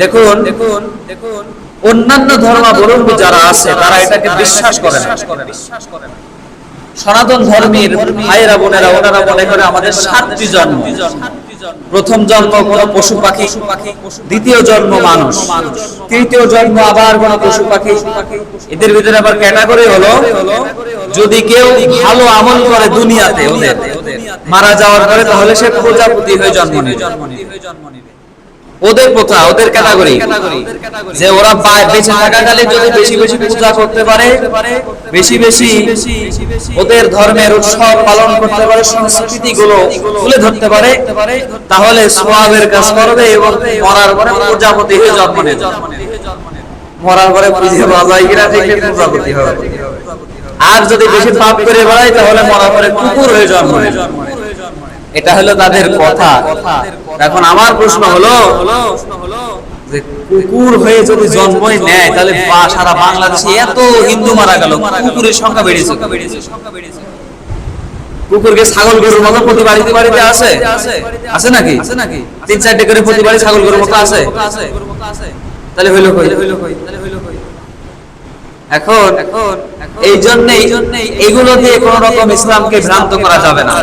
দেখুন অন্যান্য ধর্মাবলম্বী যারা আছে তারা এটাকে বিশ্বাস করে না। সনাতন ধর্মের ভাইরা বোনেরা ওনারা মনে করে আমাদের 7টি জন্ম। প্রথম জন্ম কোনো পশু পাখি, দ্বিতীয় জন্ম মানুষ, তৃতীয় জন্ম আবার কোনো পশু পাখি। এদের ভিতরে আবার ক্যাটাগরি হলো, যদি কেউ ভালো আমল করে দুনিয়াতে ওদের মারা যাওয়ার পরে তাহলে সে প্রজাপতি হয়ে জন্ম নেবে। ওদের প্রথা, ওদের ক্যাটাগরি যে ওরা বেঁচে থাকাকালীন যদি বেশি বেশি পূজা করতে পারে, বেশি বেশি ওদের ধর্মের উৎসব পালন করতে পারে, সংস্কৃতি গুলো তুলে ধরতে পারে, তাহলে সওয়াবের কাজ করবে এবং মরার পরে প্রজাপতি হয়ে জন্ম নেবে। মরার পরে পুজো বাজায় গিরা দেখে প্রজাপতি হবে। আর যদি বেশি পাপ করে বেড়ায় তাহলে মরার পরে কুকুর হয়ে জন্ম নেবে। এটা হলো তাদের কথা। এখন আমার প্রশ্ন হলো যে কুকুর হয়ে যদি জন্মই নেয় তাহলে সারা বাংলাদেশে এত হিন্দু মারা গেল, কুকুরের সংখ্যা বেড়েছে। কুকুরকে ছাগল গরুর মতো প্রতি বাড়িতে বাড়িতে আছে, আছে নাকি? 3-4টে করে প্রতি বাড়ি ছাগল গরুর মতো আছে। তাহলে হইলো কই? এখন এই জন্যই এগুলো দিয়ে কোন রকম ইসলামকে ভ্রান্ত করা যাবে না।